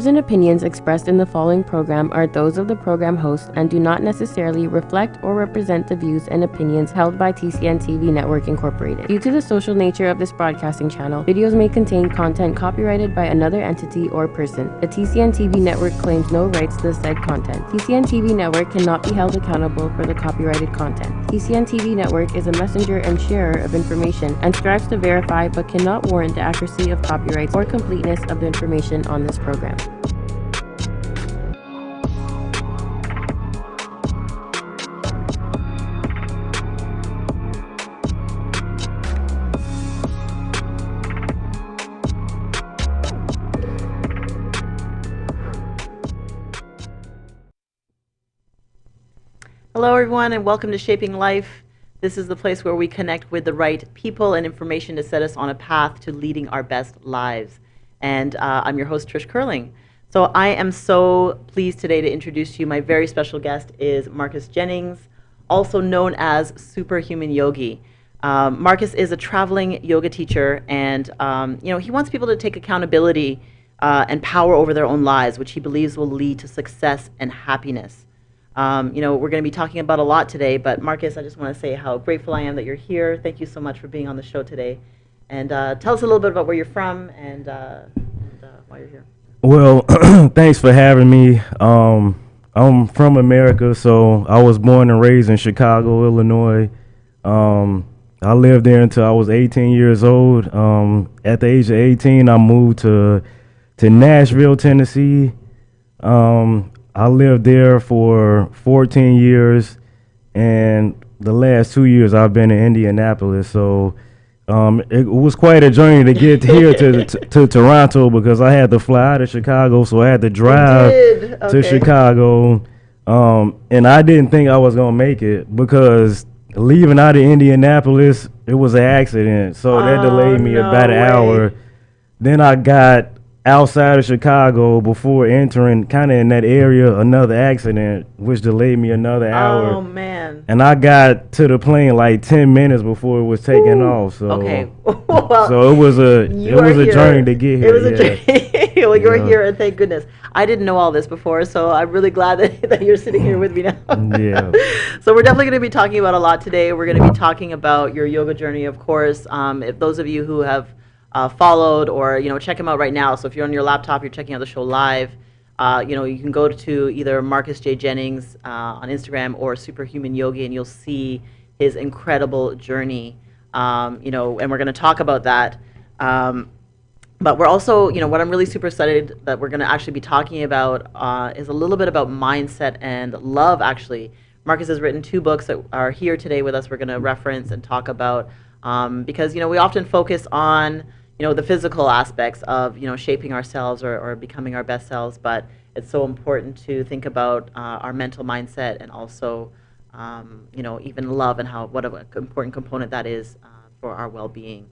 views and opinions expressed in the following program are those of the program host and do not necessarily reflect or represent the views and opinions held by TCN TV Network Incorporated. Due to the social nature of this broadcasting channel, videos may contain content copyrighted by another entity or person. The TCN TV Network claims no rights to the said content. TCN TV Network cannot be held accountable for the copyrighted content. TCN TV Network is a messenger and sharer of information and strives to verify but cannot warrant the accuracy of copyrights or completeness of the information on this program. Hello everyone and welcome to Shaping Life. This is the place where we connect with the right people and information to set us on a path to leading our best lives. And I'm your host, Trish Curling. So I am so pleased today to introduce to you my very special guest is Marcus Jennings, also known as Superhumanyogi. Marcus is a traveling yoga teacher, and he wants people to take accountability and power over their own lives, which he believes will lead to success and happiness. We're going to be talking about a lot today, but Marcus, I just want to say how grateful I am that you're here. Thank you so much for being on the show today. And tell us a little bit about where you're from and why you're here. Well, thanks for having me. I'm from America, so I was born and raised in Chicago, Illinois. I lived there until I was 18 years old. At the age of 18, I moved to Nashville, Tennessee. I lived there for 14 years, and the last 2 years I've been in Indianapolis. So it was quite a journey to get here to Toronto, because I had to fly out of Chicago, so I had to drive to Chicago. And I didn't think I was going to make it, because leaving out of Indianapolis, it was an accident. So that delayed me about an hour. Then I got outside of Chicago before entering kind of in that area, another accident, which delayed me another hour. Oh, man. And I got to the plane like 10 minutes before it was taking off. So, well, so it was a journey to get here. It was a journey. Well, you're here, and thank goodness. I didn't know all this before, so I'm really glad that you're sitting here with me now. Yeah. So we're definitely going to be talking about a lot today. We're going to be talking about your yoga journey, of course. If those of you who have followed, or check him out right now. So if you're on your laptop, you're checking out the show live. You can go to either Marcus J. Jennings on Instagram or Superhumanyogi, and you'll see his incredible journey. And we're going to talk about that. But we're also, what I'm really super excited that we're going to actually be talking about is a little bit about mindset and love. Actually, Marcus has written 2 books that are here today with us. We're going to reference and talk about because we often focus on the physical aspects of shaping ourselves or becoming our best selves, but it's so important to think about our mental mindset, and also even love, and what an important component that is for our well-being.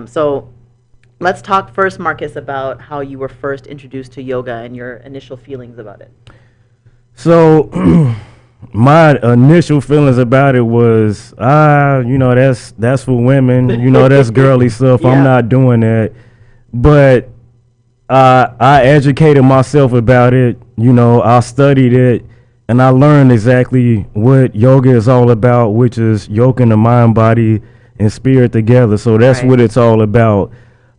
So let's talk first, Marcus, about how you were first introduced to yoga and your initial feelings about it. So my initial feelings about it was, that's for women, that's girly stuff. Yeah. I'm not doing that. But I educated myself about it. I studied it, and I learned exactly what yoga is all about, which is yoking the mind, body, and spirit together. So that's what it's all about.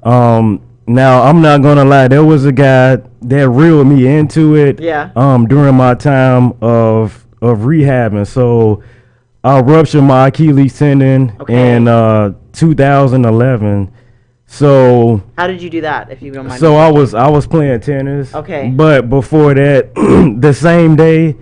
Now, I'm not going to lie. There was a guy that reeled me into it during my time of rehabbing. So I ruptured my Achilles tendon in 2011. So how did you do that, if you don't mind? So I was playing tennis. Okay. But before that, the same day,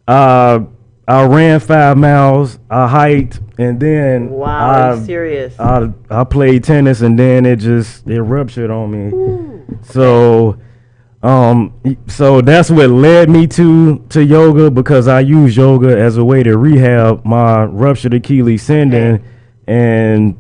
I ran 5 miles. I hiked, and then are you serious? I played tennis, and then it ruptured on me. Ooh. So. So that's what led me to yoga, because I use yoga as a way to rehab my ruptured Achilles tendon. And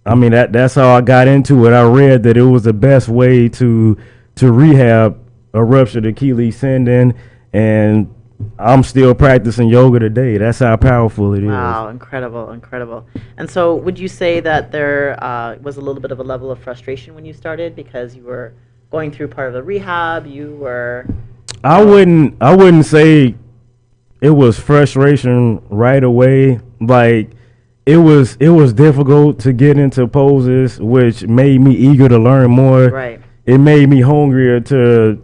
I mean, that's how I got into it. I read that it was the best way to rehab a ruptured Achilles tendon, and I'm still practicing yoga today. That's how powerful it is. Wow, incredible, incredible. And so would you say that there was a little bit of a level of frustration when you started, because you were going through part of the rehab? You were. I wouldn't say it was frustration right away. Like it was difficult to get into poses, which made me eager to learn more. Right. It made me hungrier to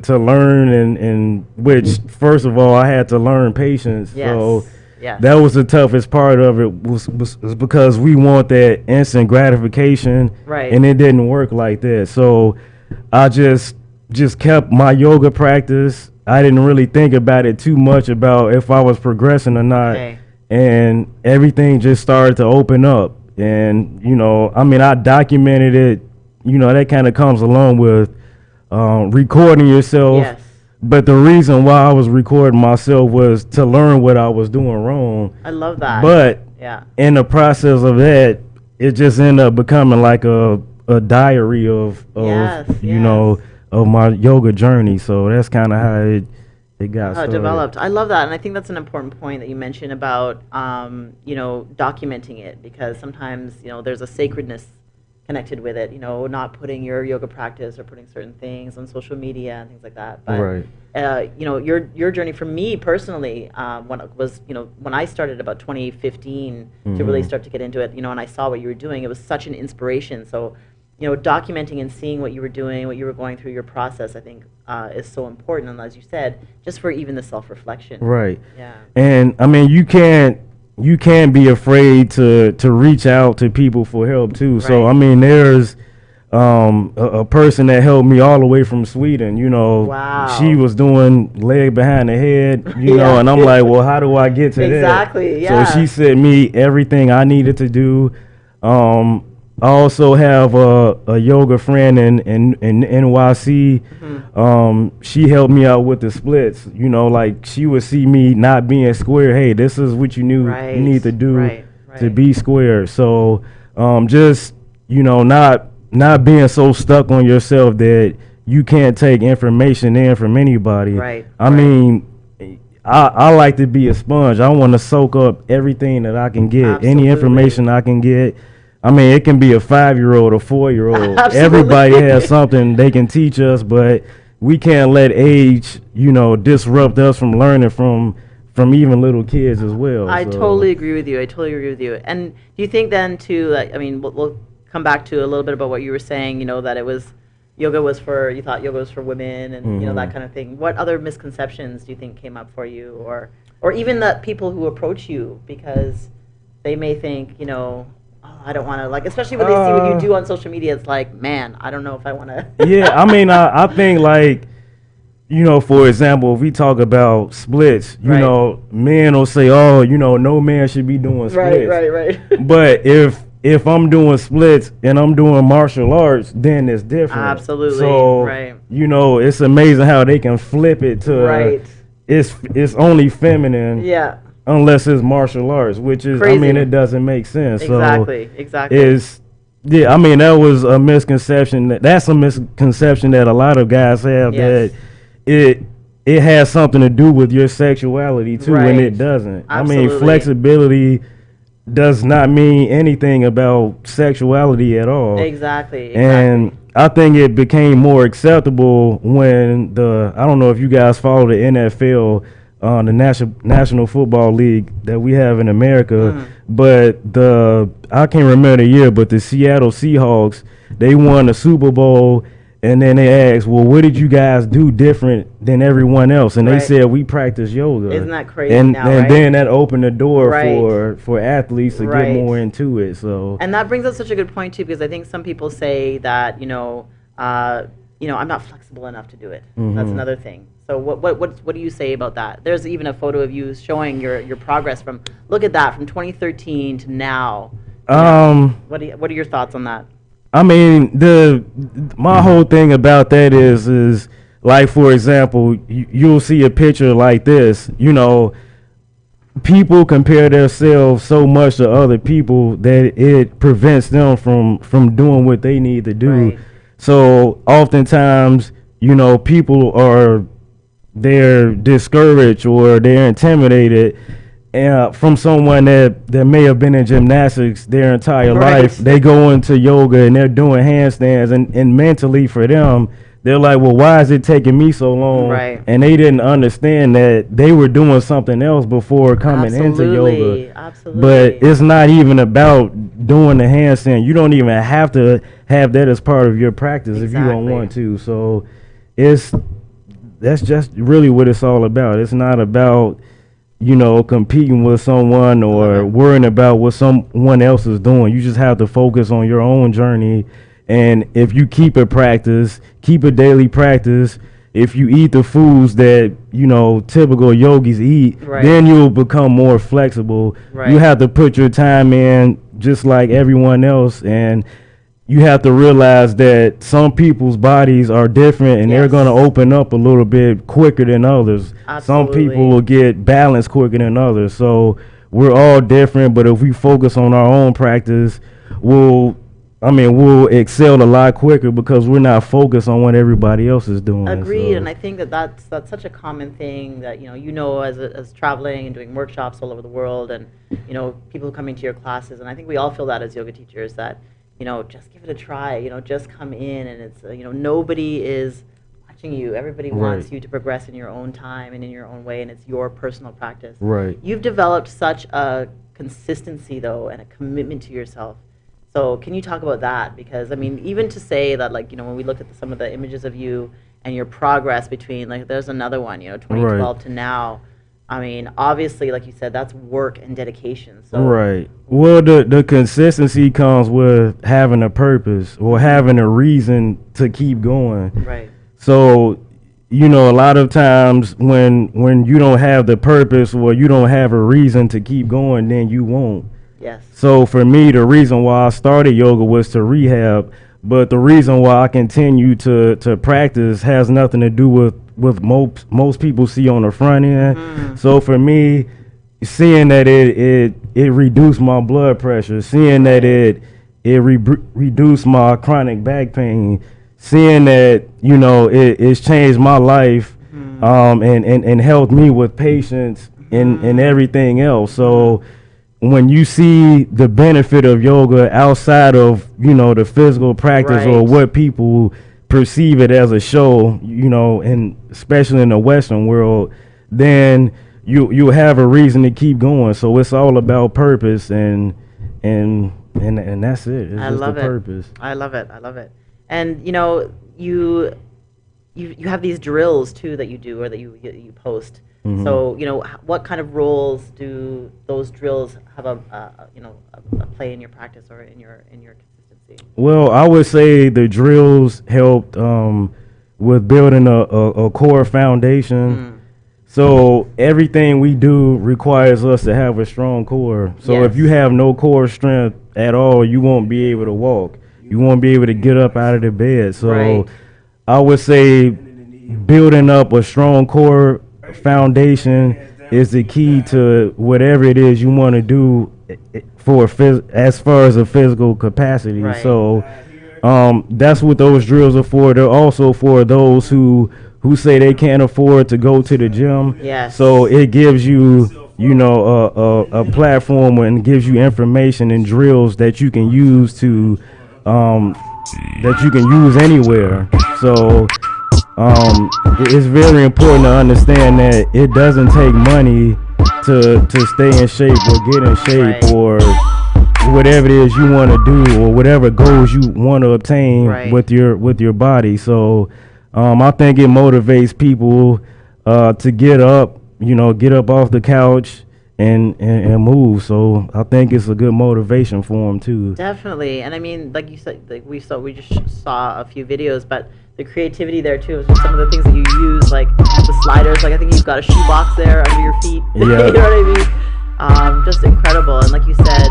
learn, and which first of all I had to learn patience. Yes. So Yes. that was the toughest part of it was because we want that instant gratification, Right. and it didn't work like that. So I just kept my yoga practice. I didn't really think about it too much about if I was progressing or not. Okay. And everything just started to open up. And, I mean, I documented it. That kind of comes along with recording yourself. Yes. But the reason why I was recording myself was to learn what I was doing wrong. I love that. But yeah. in the process of that, it just ended up becoming like a diary of Yes, of my yoga journey. So that's kind of how it got started. Developed. I love that, and I think that's an important point that you mentioned about documenting it, because sometimes there's a sacredness connected with it. Not putting your yoga practice or putting certain things on social media and things like that. But Right. your journey for me personally, when I started about 2015 to really start to get into it, and I saw what you were doing, it was such an inspiration. So documenting and seeing what you were doing, what you were going through, your process, I think is so important. And as you said, just for even the self-reflection. Right. Yeah. And I mean, you can't be afraid to reach out to people for help too. Right. So I mean, there's a person that helped me all the way from Sweden. Wow. She was doing leg behind the head. Yeah. And I'm like, well, how do I get to Exactly, that? yeah. So she sent me everything I needed to do. I also have a yoga friend in NYC. She helped me out with the splits. Like she would see me not being square. Hey, this is what you need to do to be square. So just not being so stuck on yourself that you can't take information in from anybody. Right. I mean, I like to be a sponge. I want to soak up everything that I can get, Absolutely. any information I can get. I mean, it can be a 5-year-old or 4-year-old. Absolutely. Everybody has something they can teach us, but we can't let age, disrupt us from learning from even little kids as well. I totally agree with you. And do you think then too, like, I mean, we'll come back to a little bit about what you were saying, that it was you thought yoga was for women and, that kind of thing. What other misconceptions do you think came up for you, or even the people who approach you, because they may think, I don't want to, like, especially when they see what you do on social media, it's like, man, I don't know if I want to. Yeah, I mean, I think, like, for example, if we talk about splits, men will say, oh, no man should be doing splits. Right. But if I'm doing splits and I'm doing martial arts, then it's different. Absolutely. So, right. It's amazing how they can flip it to it's only feminine. Yeah. Unless it's martial arts, which is, Crazy. I mean, it doesn't make sense. Exactly. I mean, that was a misconception. That's a misconception that a lot of guys have, Yes. that it has something to do with your sexuality too, Right. and it doesn't. Absolutely. I mean, flexibility does not mean anything about sexuality at all. Exactly. And I think it became more acceptable when I don't know if you guys follow the NFL, the National Football League that we have in America, but I can't remember the year, but the Seattle Seahawks, they won the Super Bowl, and then they asked, well, what did you guys do different than everyone else? And they said, we practice yoga. Isn't that crazy? And now, then that opened the door Right. for athletes to get more into it. So And that brings up such a good point too, because I think some people say that I'm not flexible enough to do it. That's another thing. So what do you say about that? There's even a photo of you showing your progress from 2013 to now. What are your thoughts on that? I mean, my whole thing about that is like, for example, you'll see a picture like this, people compare themselves so much to other people that it prevents them from doing what they need to do. Right. So oftentimes, people they're discouraged or they're intimidated from someone that may have been in gymnastics their entire Right. life, they go into yoga and they're doing handstands, and mentally for them, they're like, well, why is it taking me so long? Right. And they didn't understand that they were doing something else before coming into yoga. Absolutely. But it's not even about doing the handstand. You don't even have to have that as part of your practice if you don't Exactly. want to. So that's just really what it's all about. It's not about, competing with someone or worrying about what someone else is doing. You just have to focus on your own journey. And if you keep a daily practice, if you eat the foods that, typical yogis eat, Right. then you'll become more flexible. Right. You have to put your time in just like everyone else. And you have to realize that some people's bodies are different and they're Yes. going to open up a little bit quicker than others. Some Absolutely. people will get balanced quicker than others. So we're all different, but if we focus on our own practice, we'll excel a lot quicker because we're not focused on what everybody else is doing. Agreed, So, and I think that's such a common thing that as traveling and doing workshops all over the world, and people coming to your classes, and I think we all feel that as yoga teachers that just give it a try, just come in, and it's nobody is watching you. Everybody wants Right. you to progress in your own time and in your own way, and it's your personal practice. Right. You've developed such a consistency though, and a commitment to yourself. So can you talk about that? Because I mean, even to say that, like, when we look at some of the images of you and your progress between, like, there's another one, 2012 to now. I mean, obviously, like you said, that's work and dedication. So Right. Well, the consistency comes with having a purpose or having a reason to keep going. Right. So, a lot of times when you don't have the purpose or you don't have a reason to keep going, then you won't. Yes. So for me, the reason why I started yoga was to rehab, but the reason why I continue to practice has nothing to do with most people see on the front end. Mm. So for me, seeing that it reduced my blood pressure, seeing that it reduced my chronic back pain, seeing that it's changed my life, and helped me with patience and everything else. So when you see the benefit of yoga outside of the physical practice or Right. what people perceive it as a show, and especially in the Western world, then you have a reason to keep going. So it's all about purpose, and that's it. It's I just love the it. purpose. I love it. I love it. And you have these drills too that you do, or that you post. Mhm. So what kind of roles do those drills have a play in your practice or in your consistency? Well, I would say the drills helped with building a core foundation. So everything we do requires us to have a strong core. So if you Yes. have no core strength at all, you won't be able to walk. You won't be able to get up out of the bed. So Right. I would say building up a strong core foundation is the key to whatever it is you want to do as far as a physical capacity. Right. So that's what those drills are for. They're also for those who say they can't afford to go to the gym. Yes. So it gives you a platform and gives you information and drills that you can use anywhere. So it's very important to understand that it doesn't take money to stay in shape or get in shape, Right. or whatever it is you want to do or whatever goals you want to obtain Right. with your body. So I think it motivates people to get up off the couch and move. So I think it's a good motivation for them too. Definitely, and I mean, like you said, like we just saw a few videos, but the creativity there too is just some of the things that you use, like the sliders. Like I think you've got a shoebox there under your feet. Yeah. You know what I mean? Just incredible. And like you said,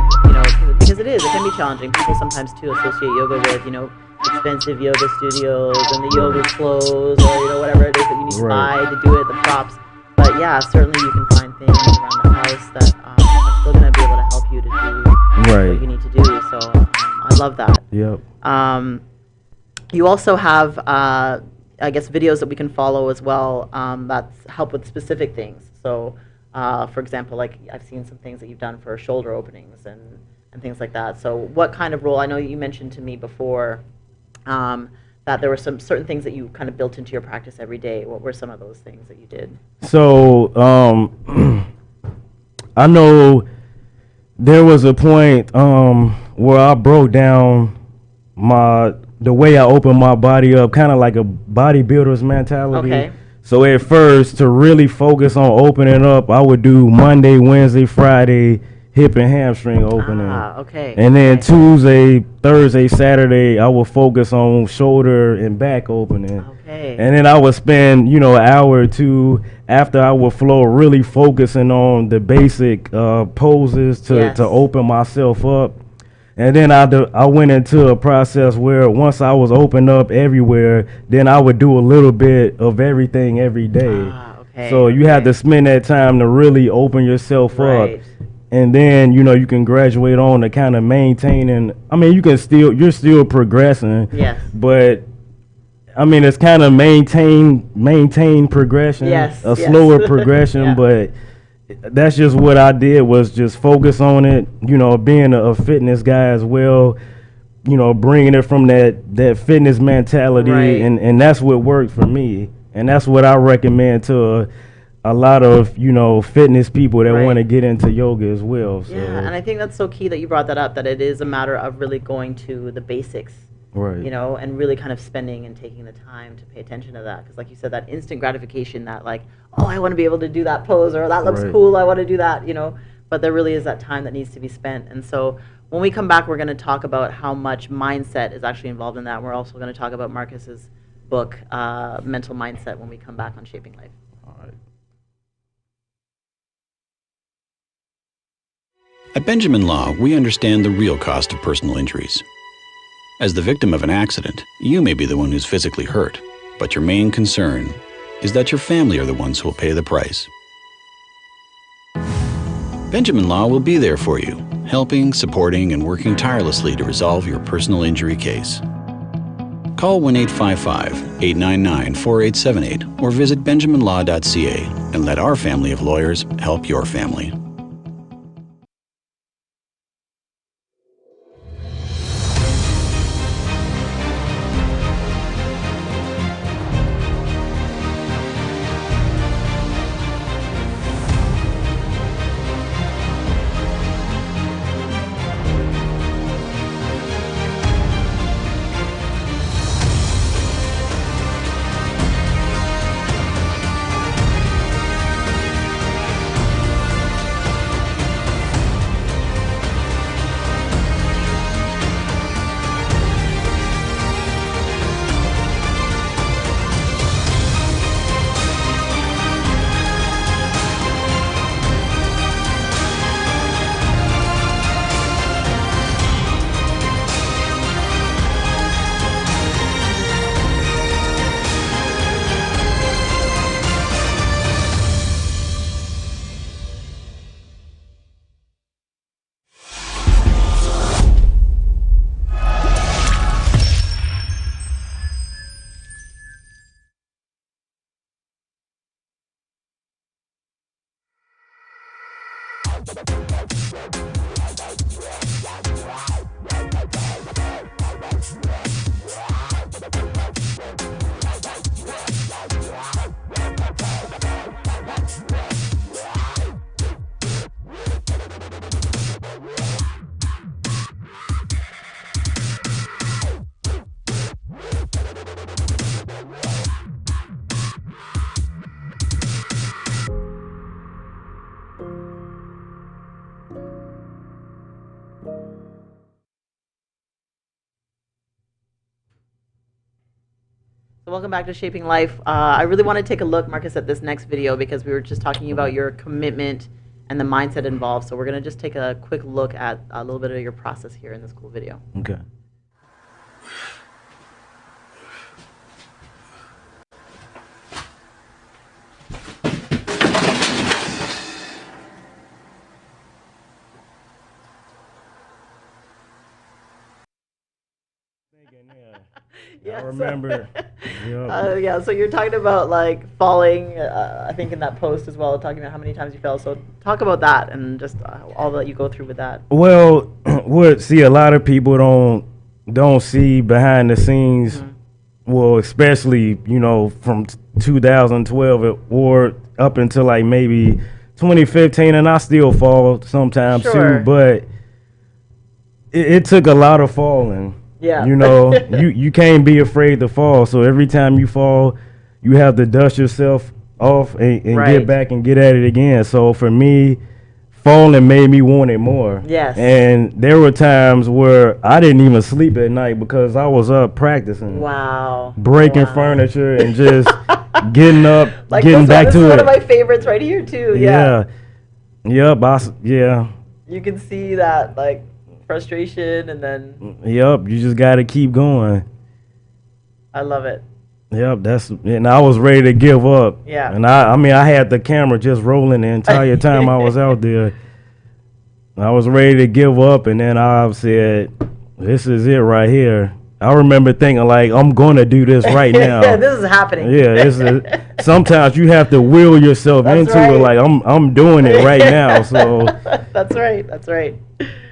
because it can be challenging. People sometimes too associate yoga with expensive yoga studios and the yoga clothes, or whatever it is that you need to Right. buy to do it, the props. But yeah, certainly you can find things around the house that are still going to be able to help you to do Right. what you need to do. So I love that. Yep. You also have, I guess, videos that we can follow as well that help with specific things. So For example, like I've seen some things that you've done for shoulder openings and things like that. So what kind of role? I know you mentioned to me before that there were some certain things that you kind of built into your practice every day. What were some of those things that you did? So I know there was a point where I broke down the way I open my body up, kind of like a bodybuilder's mentality. Okay. So at first, to really focus on opening up, I would do Monday, Wednesday, Friday hip and hamstring opening. Okay. And then Okay. Tuesday, Thursday, Saturday, I would focus on shoulder and back opening. Okay. And then I would spend, an hour or two after I would flow, really focusing on the basic poses to open myself up. And then I went into a process where once I was opened up everywhere, then I would do a little bit of everything every day. Okay. So you have to spend that time to really open yourself up. And then, you can graduate on to kind of maintaining. I mean, you're still progressing. Yes. But I mean, it's kind of maintain progression. Yes. A slower progression, Yeah. but that's just what I did, was just focus on it, being a fitness guy as well, bringing it from that fitness mentality. Right. And that's what worked for me. And that's what I recommend to a lot of, fitness people that want to get into yoga as well. So. Yeah, and I think that's so key that you brought that up, that it is a matter of really going to the basics. Right. And really kind of spending and taking the time to pay attention to that. Because like you said, that instant gratification, that like, oh, I want to be able to do that pose, or that looks cool, I want to do that, But there really is that time that needs to be spent. And so when we come back, we're going to talk about how much mindset is actually involved in that. We're also going to talk about Marcus's book, Mental Mindset, when we come back on Shaping Life. All right. At Benjamin Law, we understand the real cost of personal injuries. As the victim of an accident, you may be the one who's physically hurt, but your main concern is that your family are the ones who will pay the price. Benjamin Law will be there for you, helping, supporting, and working tirelessly to resolve your personal injury case. Call 1-855-899-4878 or visit benjaminlaw.ca and let our family of lawyers help your family. So welcome back to Shaping Life. I really want to take a look, Marcus, at this next video, because we were just talking about your commitment and the mindset involved. So we're going to just take a quick look at a little bit of your process here in this cool video. Okay. I remember. Yeah, so you're talking about like falling, I think in that post as well, talking about how many times you fell. So talk about that and just all that you go through with that. Well, what see a lot of people don't see behind the scenes. Mm-hmm. Well, especially from 2012 or up until like maybe 2015, and I still fall sometimes Sure. too. But it took a lot of falling. Yeah. You can't be afraid to fall. So every time you fall, you have to dust yourself off and Right. get back and get at it again. So for me, falling made me want it more. Yes. And there were times where I didn't even sleep at night because I was up practicing. Wow. Breaking furniture and just getting up, Like getting back this to is it. one of my favorites right here too. Yeah. Yep. Yeah. You can see that like frustration and then Yep. You just got to keep going. I love it. Yep. And I was ready to give up. Yeah. And I had the camera just rolling the entire time I was out there. I was ready to give up, and then I said, "This is it right here." I remember thinking like, "I'm gonna do this right now." Yeah, this is happening. Yeah, sometimes you have to will yourself into right. it. Like I'm doing it right now. So That's right. That's right.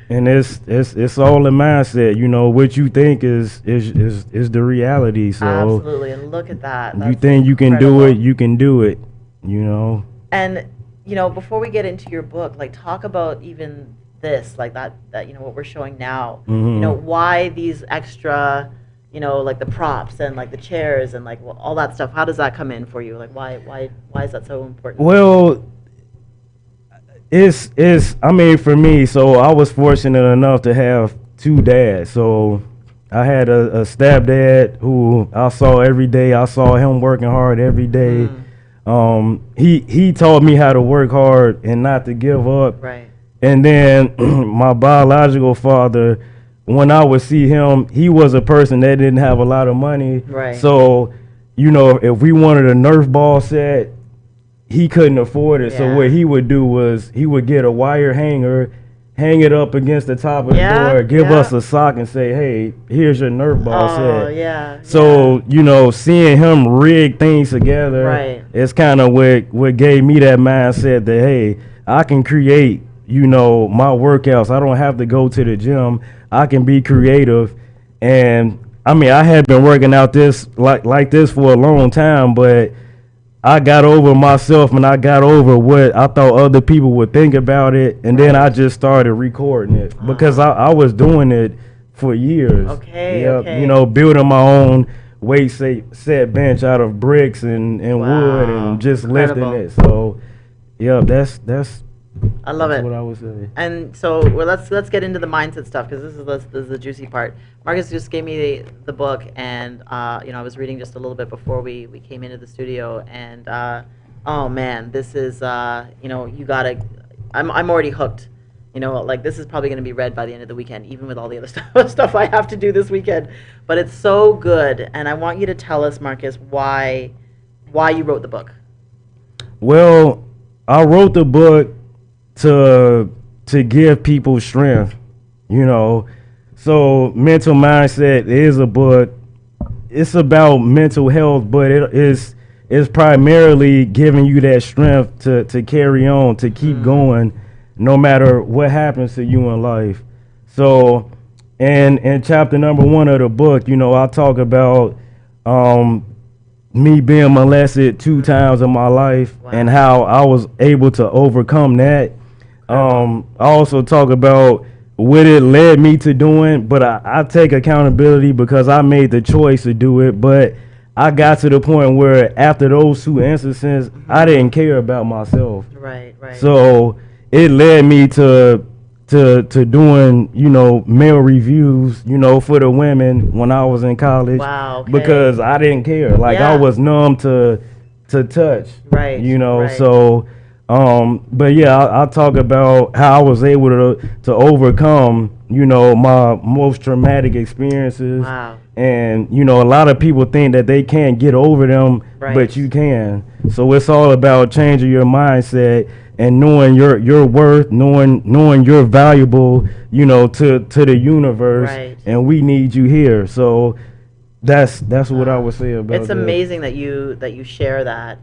and it's all the mindset. What you think is the reality. So Absolutely, and look at that. you That's think you can do incredible. it, you can do it. And before we get into your book, like talk about even this, like that what we're showing now. Mhm. Why these extra, like the props and like the chairs and like all that stuff. How does that come in for you? Like why is that so important? Well, for me, so I was fortunate enough to have two dads. So I had a stepdad who I saw every day. I saw him working hard every day. He taught me how to work hard and not to give up. Right. And then my biological father, when I would see him, he was a person that didn't have a lot of money. Right. So, if we wanted a Nerf ball set, he couldn't afford it. Yeah. So what he would do was he would get a wire hanger, hang it up against the top of the door, give us a sock and say, "Hey, here's your Nerf ball set." Oh, yeah. So, seeing him rig things together, Right. it's kind of what gave me that mindset that, hey, I can create, my workouts. I don't have to go to the gym. I can be creative. And, I had been working out this like this for a long time, but I got over myself and I got over what I thought other people would think about it. And then I just started recording it because I was doing it for years. Okay, Yep, okay. building my own weight set bench out of bricks and wood and just Incredible. lifting it. So, yeah, that's I love it. what I would say. And so, let's get into the mindset stuff because this is the juicy part. Marcus just gave me the book, and I was reading just a little bit before we came into the studio, and oh man, this is you gotta. I'm already hooked. Like this is probably going to be read by the end of the weekend, even with all the other stuff I have to do this weekend. But it's so good, and I want you to tell us, Marcus, why you wrote the book. Well, I wrote the book to give people strength, So mental mindset is a book. It's about mental health, but it's primarily giving you that strength to carry on, to keep going, no matter what happens to you in life. So, in chapter number 1 of the book, I talk about me being molested 2 times in my life. Wow. And how I was able to overcome that. I also talk about what it led me to doing, but I take accountability because I made the choice to do it. But I got to the point where after those 2 instances, I didn't care about myself. Right. So it led me to doing, male reviews, for the women when I was in college. Wow. Okay. Because I didn't care. Like I was numb to touch. Right. Right. So but yeah, I'll talk about how I was able to overcome, my most traumatic experiences. Wow. And, a lot of people think that they can't get over them, Right. but you can. So it's all about changing your mindset and knowing your worth, knowing you're valuable, to the universe. Right. And we need you here. So that's what I would say about It's that. amazing that you share that,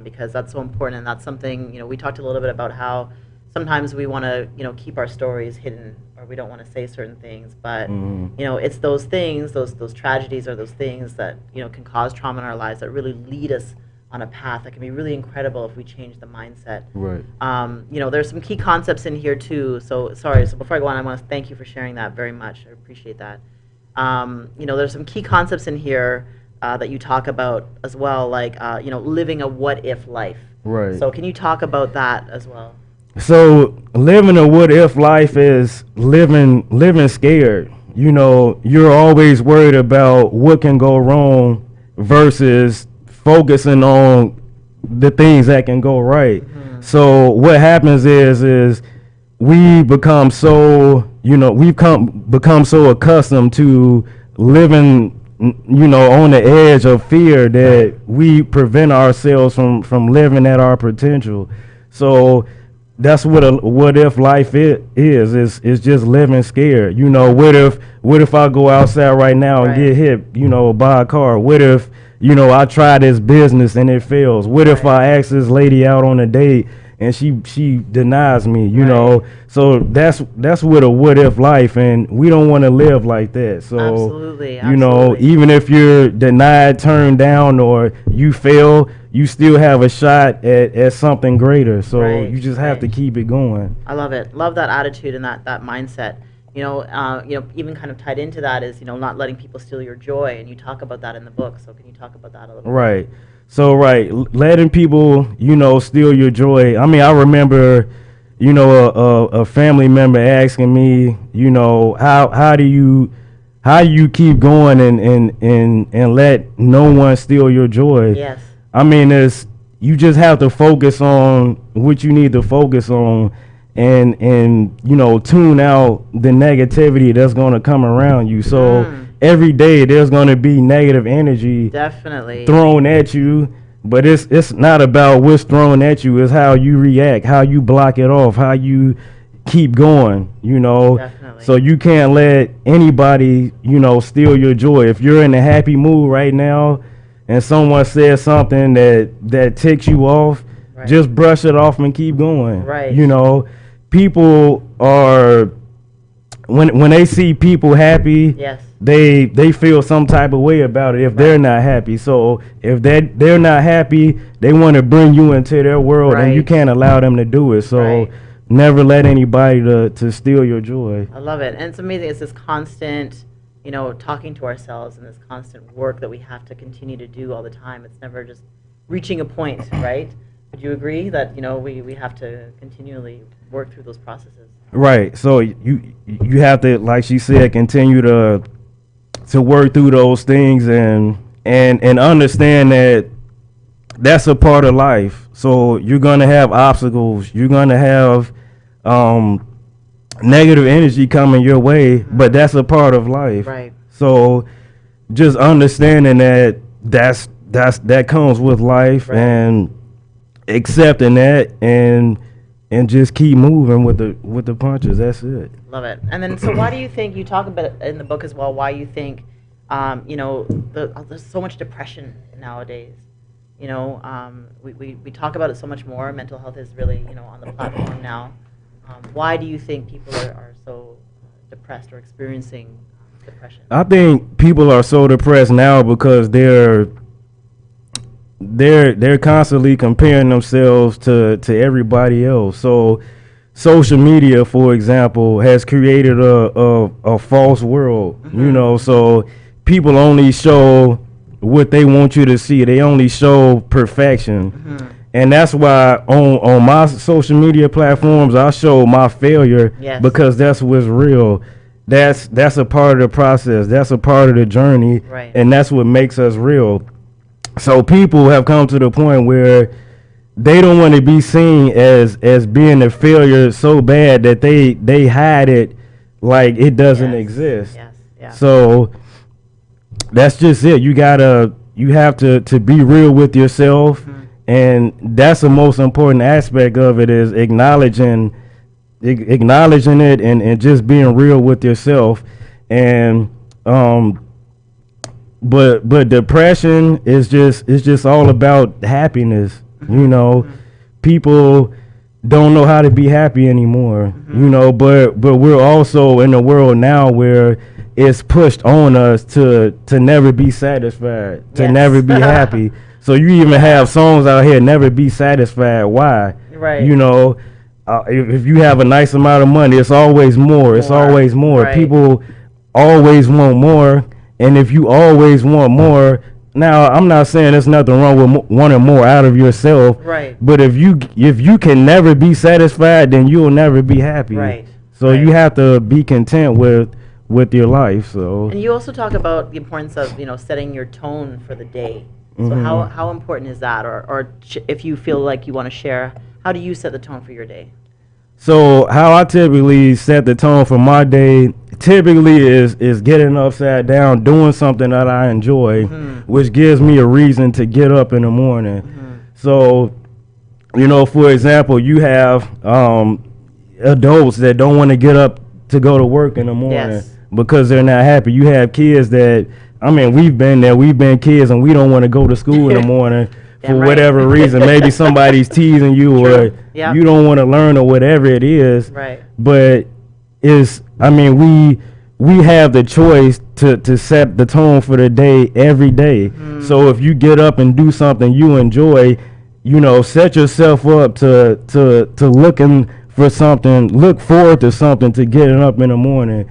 because that's so important, and that's something, we talked a little bit about how sometimes we want to, keep our stories hidden, or we don't want to say certain things, but it's those things, those tragedies, or those things that can cause trauma in our lives that really lead us on a path that can be really incredible if we change the mindset. Right. There's some key concepts in here too. So before I go on, I want to thank you for sharing that very much. I appreciate that. There's some key concepts in here that you talk about as well, like living a what if life. Right. So can you talk about that as well? So living a what if life is living scared. You're always worried about what can go wrong versus focusing on the things that can go right. So what happens is we become so, become so accustomed to living, on the edge of fear that we prevent ourselves from living at our potential. So that's what a what if life is just living scared. What if I go outside right now and get hit, by a car? What if, I try this business and it fails? What if I ask this lady out on a date and she denies me, So that's what a what if life, and we don't want to live like that. So absolutely. Even if you're denied, turned down, or you fail, you still have a shot at something greater. So you just have to keep it going. I love it. Love that attitude and that mindset. Even kind of tied into that is, not letting people steal your joy, and you talk about that in the book. So can you talk about that a little bit? Right. So letting people, steal your joy. I mean, I remember, a family member asking me, how do you keep going and let no one steal your joy? Yes. I mean, you just have to focus on what you need to focus on, and tune out the negativity that's going to come around you. So every day there's going to be negative energy definitely thrown at you, but it's not about what's thrown at you. It's how you react, how you block it off, how you keep going. Definitely. So you can't let anybody steal your joy. If you're in a happy mood right now and someone says something that ticks you off, just brush it off and keep going. People are, when they see people happy, they feel some type of way about it if they're not happy. So if they're not happy, they want to bring you into their world, and you can't allow them to do it. So never let anybody to steal your joy. I love it. And it's amazing. It's this constant, talking to ourselves, and this constant work that we have to continue to do all the time. It's never just reaching a point, right? Would you agree that, we have to continually work through those processes? Right. So you have to, like she said, continue to work through those things and understand that that's a part of life. So you're going to have obstacles. You're going to have negative energy coming your way, but that's a part of life. Right. So just understanding that comes with life, and accepting that and just keep moving with the punches. That's it. Love it. And then, so why do you think, you talk about in the book as well, why you think, there's so much depression nowadays? We talk about it so much more. Mental health is really, on the platform now. Why do you think people are so depressed or experiencing depression? I think people are so depressed now because they're constantly comparing themselves to everybody else. So social media, for example, has created a false world, so people only show what they want you to see. They only show perfection. And that's why on my social media platforms, I show my failure, because that's what's real. That's a part of the process. That's a part of the journey. And that's what makes us real. So people have come to the point where they don't want to be seen as being a failure so bad that they hide it like it doesn't exist. So that's just it. You have to be real with yourself, and that's the most important aspect of it, is acknowledging it and just being real with yourself. And but depression is just, it's just all about happiness. You know, people don't know how to be happy anymore. You know, but we're also in a world now where it's pushed on us to never be satisfied, to Yes. never be happy. So you even have songs out here, never be satisfied. Why? Right. You know, if you have a nice amount of money, it's always more. It's always more. Right. People always want more. And if you always want more, now I'm not saying there's nothing wrong with wanting more out of yourself. Right. But if you can never be satisfied, then you'll never be happy. Right. So you have to be content with your life. So. And you also talk about the importance of, setting your tone for the day. So how important is that? Or if you feel like you want to share, how do you set the tone for your day? So how I typically set the tone for my day typically is getting upside down, doing something that I enjoy, which gives me a reason to get up in the morning. So, for example, you have adults that don't want to get up to go to work in the morning because they're not happy. You have kids that, we've been there. We've been kids and we don't want to go to school in the morning for whatever reason. Maybe somebody's teasing you or you don't want to learn or whatever it is. Right. But we have the choice to set the tone for the day every day. So if you get up and do something you enjoy, set yourself up to looking for something, look forward to something, to getting up in the morning.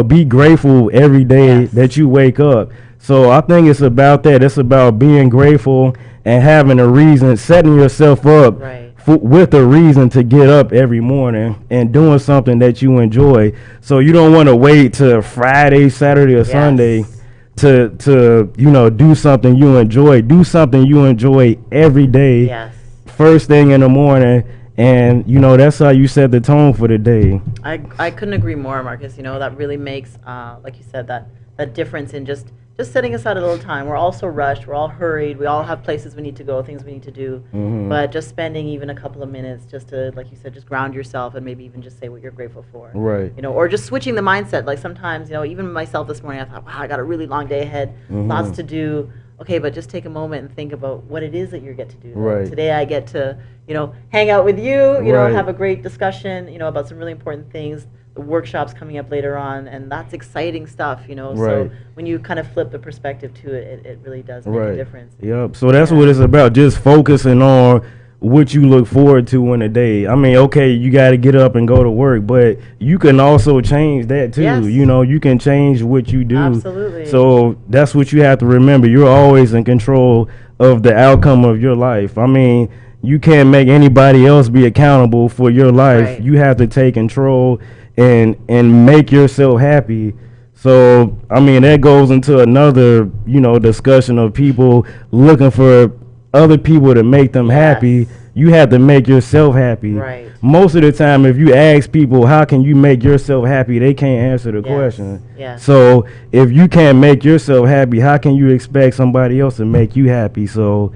Be grateful every day that you wake up. So I think it's about that. It's about being grateful and having a reason, setting yourself up with a reason to get up every morning and doing something that you enjoy. So you don't want to wait till Friday, Saturday, or Sunday to do something you enjoy. Do something you enjoy every day, first thing in the morning. And, that's how you set the tone for the day. I couldn't agree more, Marcus. That really makes, like you said, that difference in just setting aside a little time. We're all so rushed. We're all hurried. We all have places we need to go, things we need to do. But just spending even a couple of minutes just to, like you said, just ground yourself and maybe even just say what you're grateful for. Right. Or just switching the mindset. Like sometimes, even myself this morning, I thought, wow, I got a really long day ahead, lots to do. Okay, but just take a moment and think about what it is that you get to do. Right. Today I get to, hang out with you, have a great discussion, about some really important things. The workshops coming up later on, and that's exciting stuff, So when you kind of flip the perspective to it, it really does make a difference. Yep. So that's what it's about, just focusing on what you look forward to in a day. Okay, you got to get up and go to work, but you can also change that too. Yes. You can change what you do. Absolutely. So that's what you have to remember. You're always in control of the outcome of your life. You can't make anybody else be accountable for your life. Right. You have to take control and make yourself happy. So, that goes into another, discussion of people looking for other people to make them happy. You have to make yourself happy. Right. Most of the time, if you ask people, how can you make yourself happy, they can't answer the question. Yes. So if you can't make yourself happy, how can you expect somebody else to make you happy? So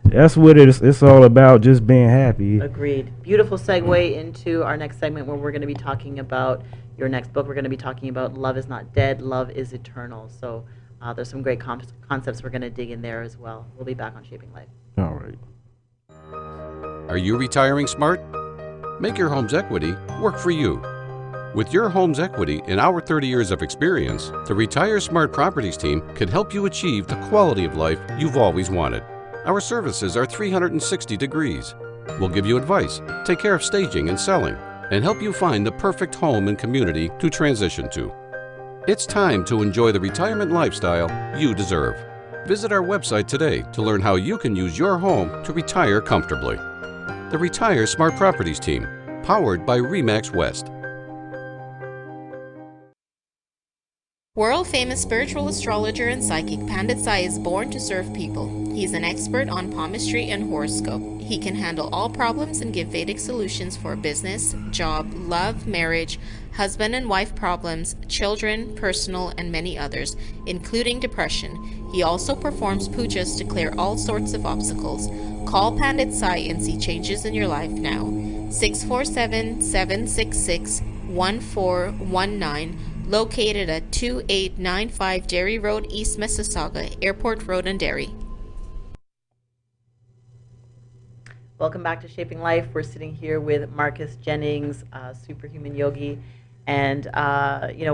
that's what it's all about, just being happy. Agreed. Beautiful segue into our next segment where we're going to be talking about your next book. We're going to be talking about Love is Not Dead, Love is Eternal. So there's some great concepts we're going to dig in there as well. We'll be back on Shaping Life. All right. Are you retiring smart? Make your home's equity work for you. With your home's equity and our 30 years of experience, the Retire Smart Properties team can help you achieve the quality of life you've always wanted. Our services are 360 degrees. We'll give you advice, take care of staging and selling, and help you find the perfect home and community to transition to. It's time to enjoy the retirement lifestyle you deserve. Visit our website today to learn how you can use your home to retire comfortably. The Retire Smart Properties team, powered by RE/MAX West. World-famous spiritual astrologer and psychic Pandit Sai is born to serve people. He's an expert on palmistry and horoscope. He can handle all problems and give Vedic solutions for business, job, love, marriage, husband and wife problems, children, personal, and many others, including depression. He also performs pujas to clear all sorts of obstacles. Call Pandit Sai and see changes in your life now. 647-766-1419. located at 2895 Derry Road, East Mississauga, Airport Road and Derry. Welcome back to Shaping Life. We're sitting here with Marcus Jennings, Superhumanyogi, and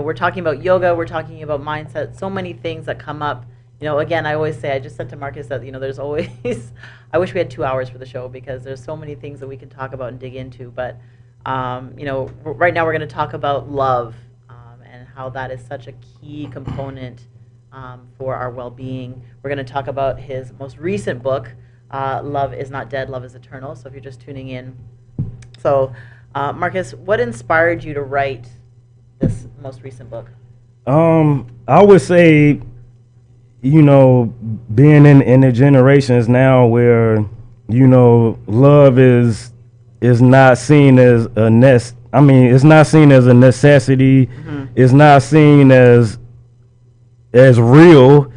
we're talking about yoga. We're talking about mindset. So many things that come up. Again, I always say, I just said to Marcus that there's always. I wish we had 2 hours for the show because there's so many things that we can talk about and dig into. But right now we're going to talk about love and how that is such a key component for our well-being. We're going to talk about his most recent book. Love is not dead, love is eternal. So if you're just tuning in. So, Marcus, what inspired you to write this most recent book? I would say, being in the generations now where, love is not seen as it's not seen as a necessity. Mm-hmm. It's not seen as real.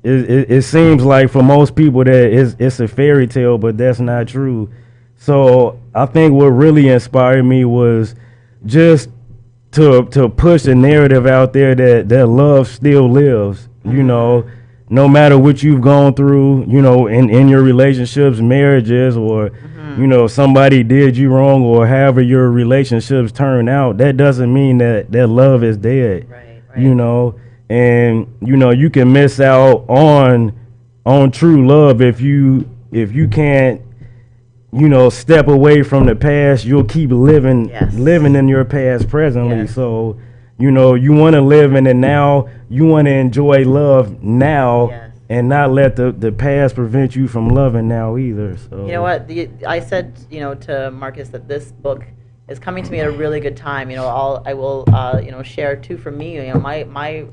It seems like for most people that it's a fairy tale, but that's not true. So I think what really inspired me was just to push the narrative out there that love still lives. No matter what you've gone through, in your relationships, marriages, or somebody did you wrong, or however your relationships turn out, that doesn't mean that love is dead. Right. And you can miss out on true love if you can't step away from the past. You'll keep living in your past presently. Yes. So you want to live in it now. You want to enjoy love now. Yes. And not let the past prevent you from loving now either. So you know what, I said to Marcus that this book is coming to me at a really good time. I will share too from me. My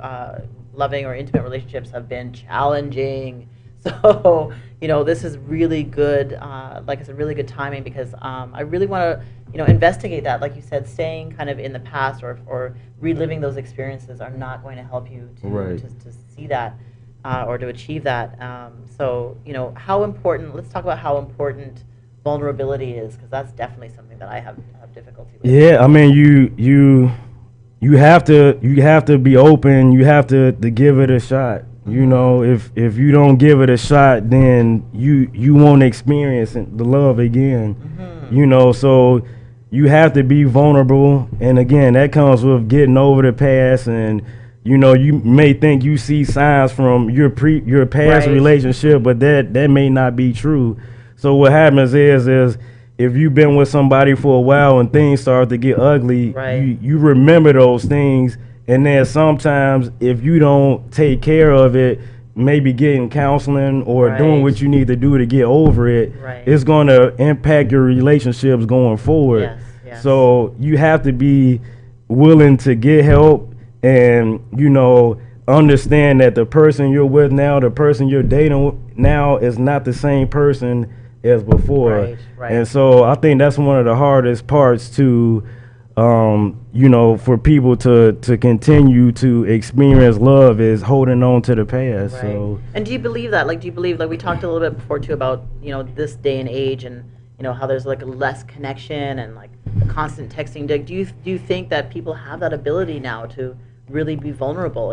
loving or intimate relationships have been challenging. So this is really good. Like I said, really good timing because I really want to investigate that. Like you said, staying kind of in the past or reliving those experiences are not going to help you to see that or to achieve that. So how important. Let's talk about how important vulnerability is, because that's definitely something that I have difficulty with. Yeah, I mean you have to be open. You have to give it a shot. If you don't give it a shot, then you won't experience the love again. Mm-hmm. So you have to be vulnerable, and again, that comes with getting over the past. And you may think you see signs from your past relationship, but that may not be true. So what happens is if you've been with somebody for a while and things start to get ugly, you remember those things. And then sometimes if you don't take care of it, maybe getting counseling or doing what you need to do to get over it, it's going to impact your relationships going forward. Yes. So you have to be willing to get help and, understand that the person you're with now, the person you're dating now is not the same person as before. Right. And so I think that's one of the hardest parts to for people to continue to experience love is holding on to the past. Right. So, and do you believe that? Like, we talked a little bit before too about this day and age, and how there's like less connection and like the constant texting. Do you think that people have that ability now to really be vulnerable?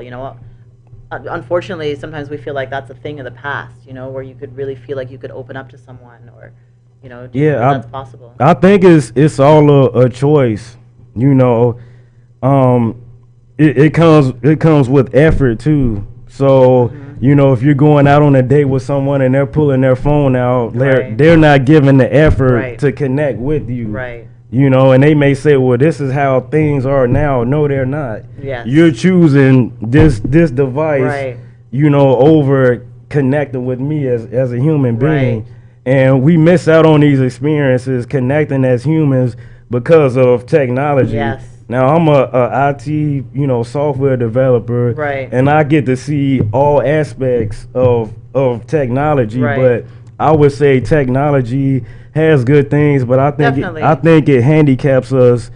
Unfortunately, sometimes we feel like that's a thing of the past. Where you could really feel like you could open up to someone, or do you think that's possible? I think it's all a choice. It comes with effort too. So if you're going out on a date with someone and they're pulling their phone out, they're not giving the effort to connect with you. Right. And they may say, well, this is how things are now. No, they're not. Yes. You're choosing this device, over connecting with me as a human being. And we miss out on these experiences connecting as humans because of technology. Yes. Now I'm a IT, software developer, and I get to see all aspects of technology. But I would say technology has good things, but I think it handicaps us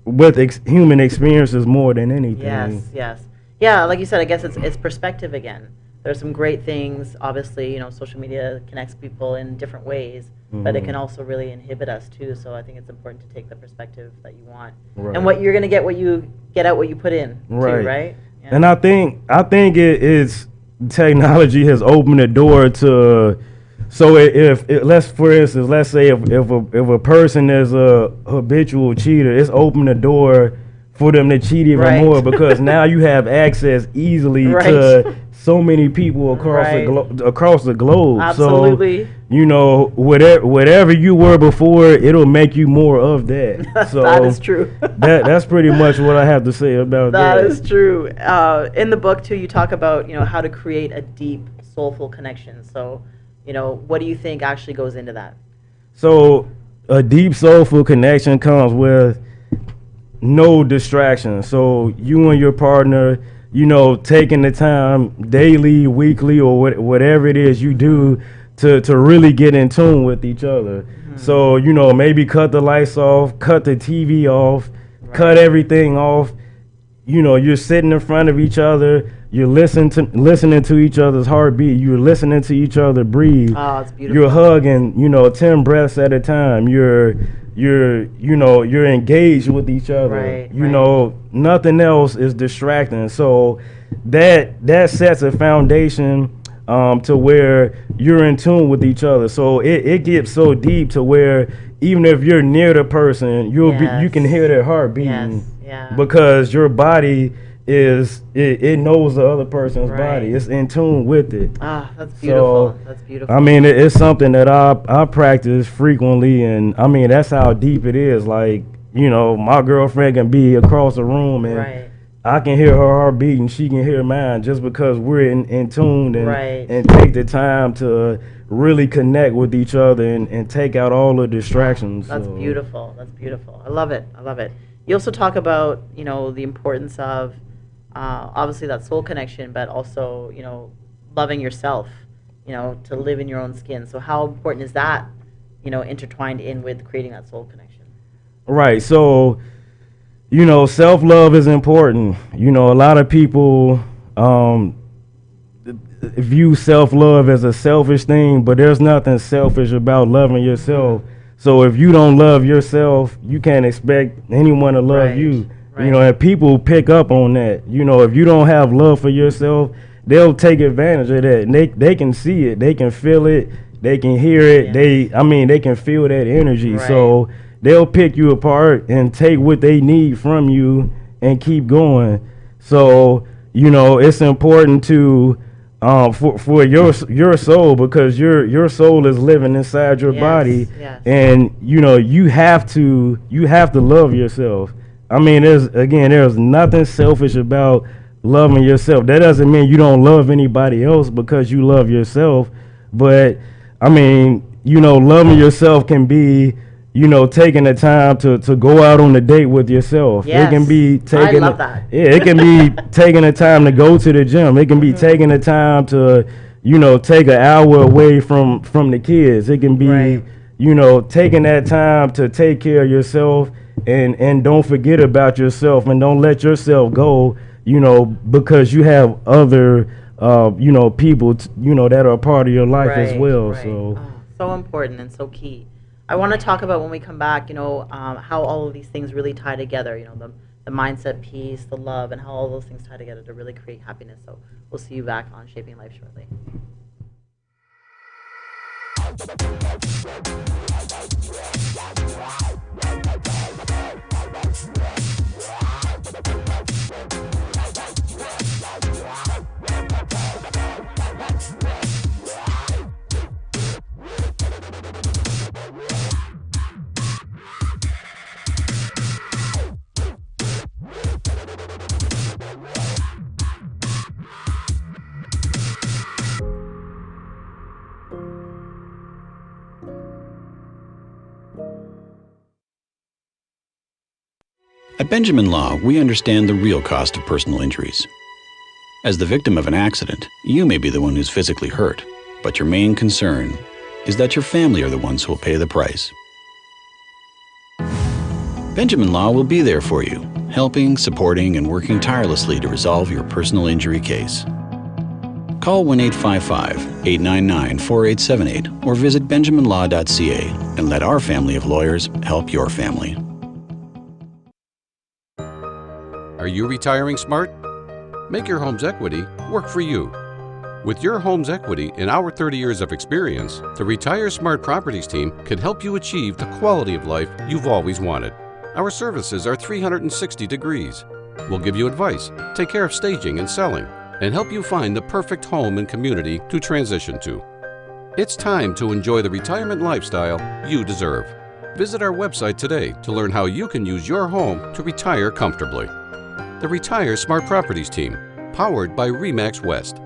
with human experiences more than anything. Yes. Yeah, like you said, I guess it's perspective again. there's some great things. Obviously, social media connects people in different ways, but it can also really inhibit us too. So I think it's important to take the perspective that you want, and what you're gonna get, what you get out, what you put in, too, right? Yeah. And I think it's technology has opened the door to. So if for instance, let's say if a person is a habitual cheater, it's opened the door for them to cheat even more, because now you have access easily to so many people across the globe. Absolutely. So whatever you were before, it'll make you more of that. So that is true. that's pretty much what I have to say about that. That is true. In the book too, you talk about how to create a deep, soulful connection. So what do you think actually goes into that? So a deep, soulful connection comes with no distractions. So you and your partner, taking the time daily, weekly, or whatever it is you do to really get in tune with each other. So, maybe cut the lights off, cut the TV off, cut everything off. You're sitting in front of each other. You're listening to each other's heartbeat. You're listening to each other breathe. Oh, it's beautiful. You're hugging, 10 breaths at a time. You're engaged with each other. Nothing else is distracting. So that sets a foundation to where you're in tune with each other. So it gets so deep to where even if you're near the person, you can hear their heart beating. Because your body it knows the other person's body. It's in tune with it. Ah, that's beautiful. So, that's beautiful. I mean, it's something that I practice frequently, and I mean that's how deep it is. Like, my girlfriend can be across the room, and I can hear her heart beat, and she can hear mine, just because we're in tune and take the time to really connect with each other and take out all the distractions. That's beautiful. That's beautiful. I love it. I love it. You also talk about, the importance of obviously that soul connection, but also, loving yourself, to live in your own skin. So how important is that, intertwined in with creating that soul connection? Right. So, self-love is important. A lot of people view self-love as a selfish thing, but there's nothing selfish about loving yourself. So if you don't love yourself, you can't expect anyone to love you. And people pick up on that. If you don't have love for yourself, they'll take advantage of that. And they can see it, they can feel it, they can hear it. They can feel that energy. So they'll pick you apart and take what they need from you and keep going. So it's important to for your soul, because your soul is living inside your body, and you have to love yourself. I mean, there's nothing selfish about loving yourself. That doesn't mean you don't love anybody else because you love yourself, but I mean, loving yourself can be taking the time to go out on a date with yourself. It can be taking it can be taking the time to go to the gym. It can be taking the time to take an hour away from the kids. It can be taking that time to take care of yourself and don't forget about yourself, and don't let yourself go, because you have other people that are a part of your life as well. So important and so key. I want to talk about, when we come back, how all of these things really tie together, the mindset piece, the love, and how all those things tie together to really create happiness. So we'll see you back on Shaping Life shortly. At Benjamin Law, we understand the real cost of personal injuries. As the victim of an accident, you may be the one who's physically hurt, but your main concern is that your family are the ones who will pay the price. Benjamin Law will be there for you, helping, supporting, and working tirelessly to resolve your personal injury case. Call 1-855-899-4878 or visit benjaminlaw.ca and let our family of lawyers help your family. Are you retiring smart? Make your home's equity work for you. With your home's equity in our 30 years of experience, the Retire Smart Properties team can help you achieve the quality of life you've always wanted. Our services are 360 degrees. We'll give you advice, take care of staging and selling, and help you find the perfect home and community to transition to. It's time to enjoy the retirement lifestyle you deserve. Visit our website today to learn how you can use your home to retire comfortably. The Retire Smart Properties team, powered by RE/MAX West.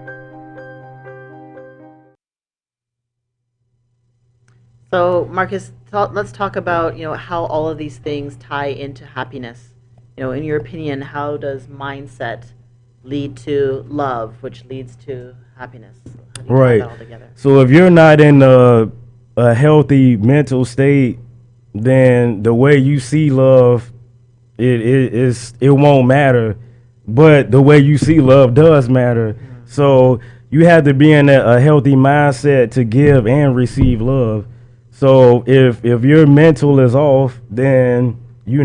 So, Marcus, let's talk about, how all of these things tie into happiness. In your opinion, how does mindset lead to love, which leads to happiness? How do you tie that all together? So if you're not in a healthy mental state, then the way you see love, it won't matter. But the way you see love does matter. Mm-hmm. So you have to be in a healthy mindset to give and receive love. So if your mental is off, then you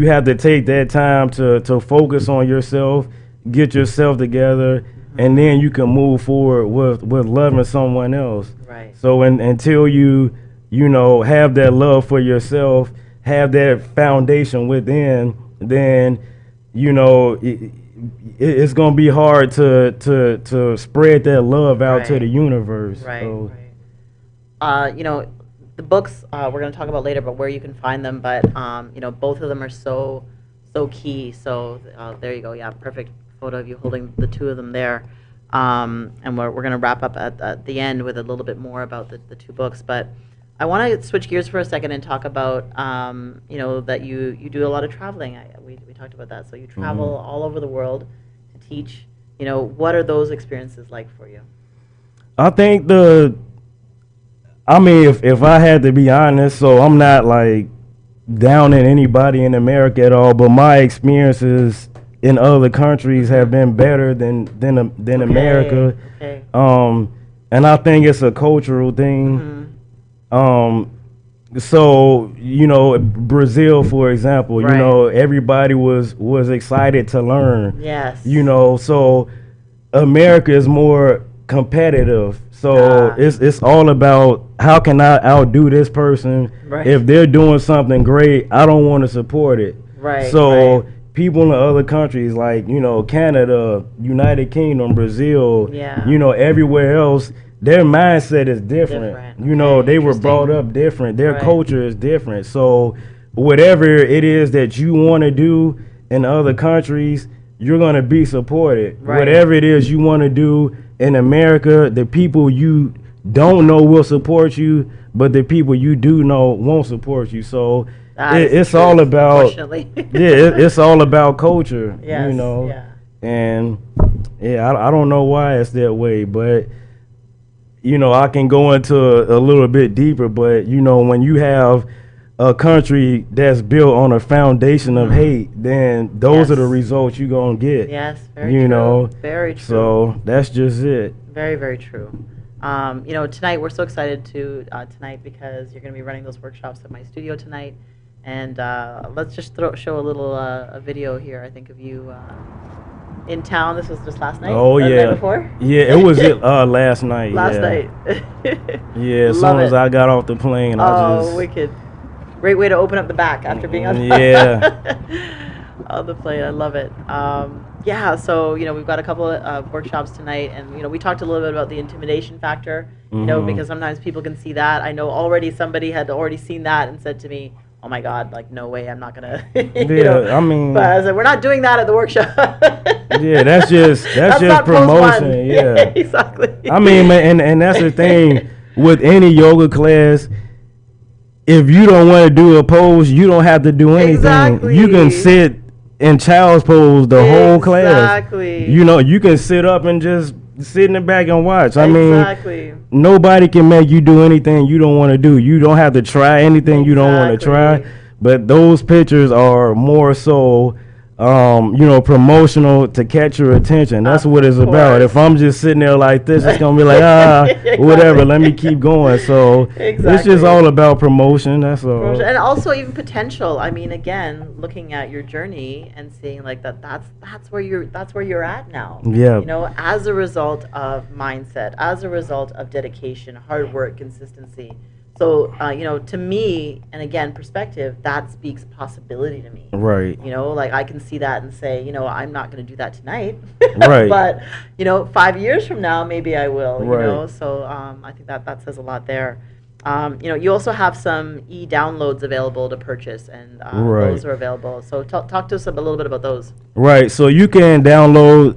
have to take that time to focus on yourself, get yourself together, and then you can move forward with loving someone else. Right. So until you have that love for yourself, have that foundation within, then it's gonna be hard to spread that love out to the universe. Right. So. Right. The books we're going to talk about later, but where you can find them. But both of them are so key. So there you go. Yeah, perfect photo of you holding the two of them there. And we're going to wrap up at the end with a little bit more about the two books. But I want to switch gears for a second and talk about that you do a lot of traveling. We talked about that. So you travel all over the world to teach. What are those experiences like for you? I think if I had to be honest, so I'm not like down in anybody in America at all, but my experiences in other countries have been better than America. Okay. And I think it's a cultural thing. So Brazil, for example, everybody was excited to learn. Yes. So America is more competitive. So it's all about how can I outdo this person. Right. If they're doing something great, I don't want to support it. Right. So people in the other countries like Canada, United Kingdom, Brazil, everywhere else, their mindset is different. They were brought up different. Their culture is different. So whatever it is that you want to do in other countries, you're going to be supported. Right. Whatever it is you want to do in America, the people you don't know will support you, but the people you do know won't support you. So it's all about it's all about culture. Yes, and I don't know why it's that way, but I can go into a little bit deeper, but when you have a country that's built on a foundation of hate, then those are the results you're going to get. Yes, very true. Very true. So that's just it. Very, very true. Tonight we're so excited tonight because you're going to be running those workshops at my studio tonight. And let's just show a little a video here, I think, of you in town. This was just last night? Oh, the yeah. night before? Yeah, it was last night. Last night. Yeah, as soon as I got off the plane, wicked. Great way to open up the back after being on on the plane. I love it. So we've got a couple of workshops tonight, and we talked a little bit about the intimidation factor. Because sometimes people can see that. I know already somebody had already seen that and said to me, "Oh my God, like no way, I'm not gonna." I mean, but I said, "We're not doing that at the workshop." That's just promotion. Yeah, exactly. I mean, and that's the thing with any yoga class. If you don't want to do a pose, you don't have to do anything. Exactly. You can sit in child's pose the whole class. Exactly. You can sit up and just sit in the back and watch. I mean, nobody can make you do anything you don't want to do. You don't have to try anything you don't want to try. But those pictures are more so promotional to catch your attention. That's what it's about. If I'm just sitting there like this, it's gonna be like, Exactly. whatever, let me keep going. So it's just all about promotion. That's all. And also even potential. I mean, again, looking at your journey and seeing like that's where you're at now. Yeah. As a result of mindset, as a result of dedication, hard work, consistency. So, to me, and again, perspective, that speaks possibility to me. Right. Like I can see that and say, I'm not going to do that tonight. Right. But, 5 years from now, maybe I will, Right. So I think that says a lot there. You also have some e-downloads available to purchase, and Right. those are available. So talk to us a little bit about those. Right. So you can download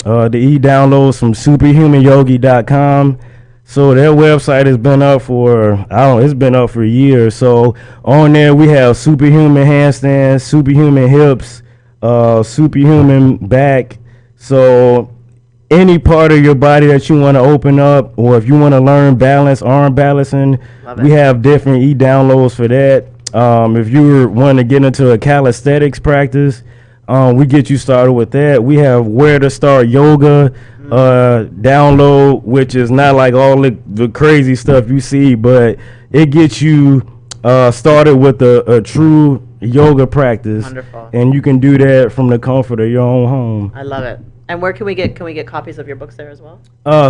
the e-downloads from superhumanyogi.com. So their website has been up it's been up for years. So on there we have superhuman handstands, superhuman hips, superhuman back. So any part of your body that you want to open up, or if you want to learn balance, arm balancing, we have different e-downloads for that. If you want to get into a calisthenics practice, we get you started with that. We have where to start yoga download, which is not like all the crazy stuff you see, but it gets you started with a true yoga practice. Wonderful. And you can do that from the comfort of your own home. I love it. And where can we get copies of your books there as well?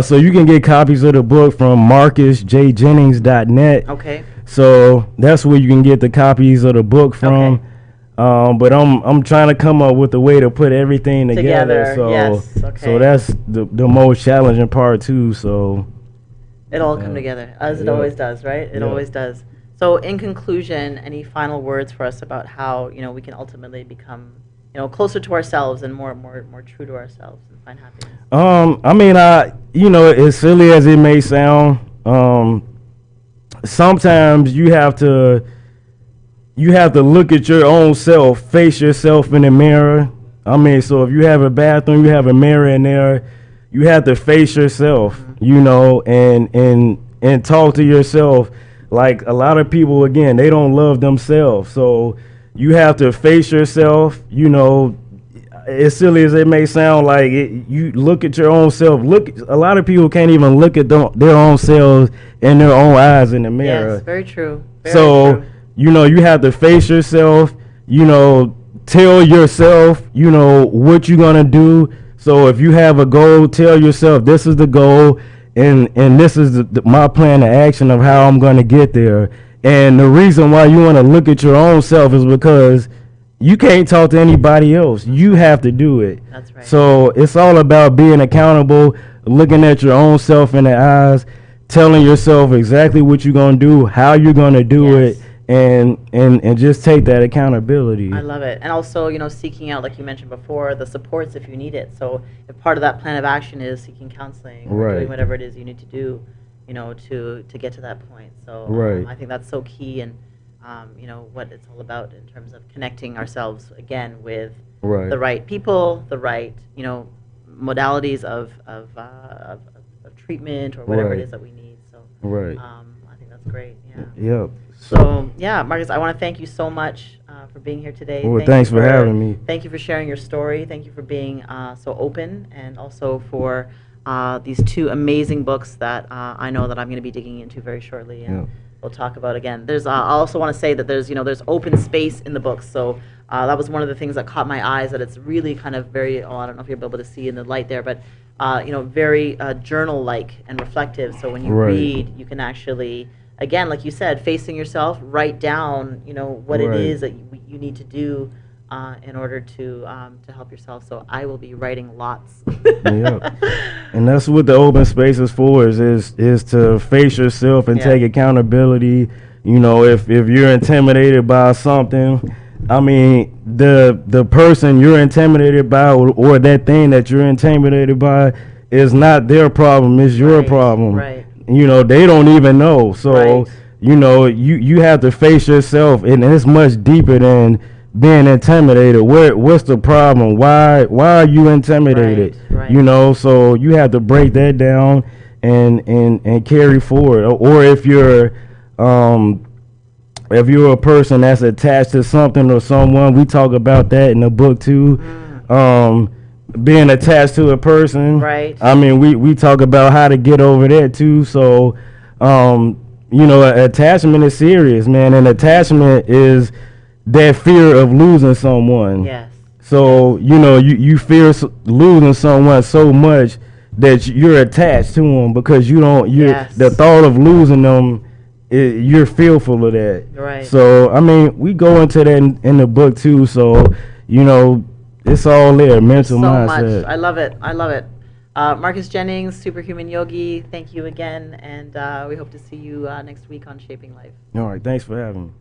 So you can get copies of the book from marcusjjennings.net. Okay. So that's where you can get the copies of the book from. Okay. But I'm trying to come up with a way to put everything together. So yes. Okay. so that's the most challenging part too. So it'll all come together, as it always does, right? It always does. So in conclusion, any final words for us about how we can ultimately become closer to ourselves and more true to ourselves and find happiness? I mean, as silly as it may sound, sometimes you have to look at your own self, face yourself in the mirror. I mean, so if you have a bathroom, you have a mirror in there, you have to face yourself, and talk to yourself. Like a lot of people, again, they don't love themselves. So you have to face yourself, as silly as it may sound, like you look at your own self. A lot of people can't even look at their own selves in their own eyes in the mirror. Yes, very true. Very true. You have to face yourself, tell yourself, what you're going to do. So if you have a goal, tell yourself this is the goal and this is my plan of action of how I'm going to get there. And the reason why you want to look at your own self is because you can't talk to anybody else. You have to do it. That's right. So it's all about being accountable, looking at your own self in the eyes, telling yourself exactly what you're going to do, how you're going to do it, and just take that accountability. I love it. And also, seeking out, like you mentioned before, the supports if you need it. So if part of that plan of action is seeking counseling or doing whatever it is you need to do, to get to that point. So I think that's so key, and what it's all about in terms of connecting ourselves again with the right people, the right modalities of treatment or whatever it is that we need. So I think that's great. Yeah. Yep. So Marcus, I want to thank you so much for being here today. Well, thanks for having me. Thank you for sharing your story. Thank you for being so open, and also for these two amazing books that I know that I'm going to be digging into very shortly, and we'll talk about again. There's I also want to say that there's open space in the books, so that was one of the things that caught my eyes, that it's really kind of very, I don't know if you'll be able to see in the light there, but very journal-like and reflective. So when you read, you can actually, again, like you said, facing yourself, write down what it is that you need to do in order to help yourself. So I will be writing lots. And that's what the open space is for, is to face yourself and take accountability. If you're intimidated by something, I mean, the person you're intimidated by, or that thing that you're intimidated by, is not their problem, it's your problem. They don't even know. So you have to face yourself, and it's much deeper than being intimidated. What's the problem? Why are you intimidated? So you have to break that down and carry forward. Or if you're if you're a person that's attached to something or someone, we talk about that in the book too. Being attached to a person, Right. I mean, we talk about how to get over that too. So, you know, attachment is serious, man, and attachment is that fear of losing someone. Yes. So, you know, you fear losing someone so much that you're attached to them because you don't. Yes. The thought of losing them, you're fearful of that. Right. So, I mean, we go into that in the book too. So, you know, it's all there. Mental So mindset. much. I love it. I love it. Marcus Jennings, Superhuman Yogi, thank you again, and we hope to see you next week on Shaping Life. All right. Thanks for having me.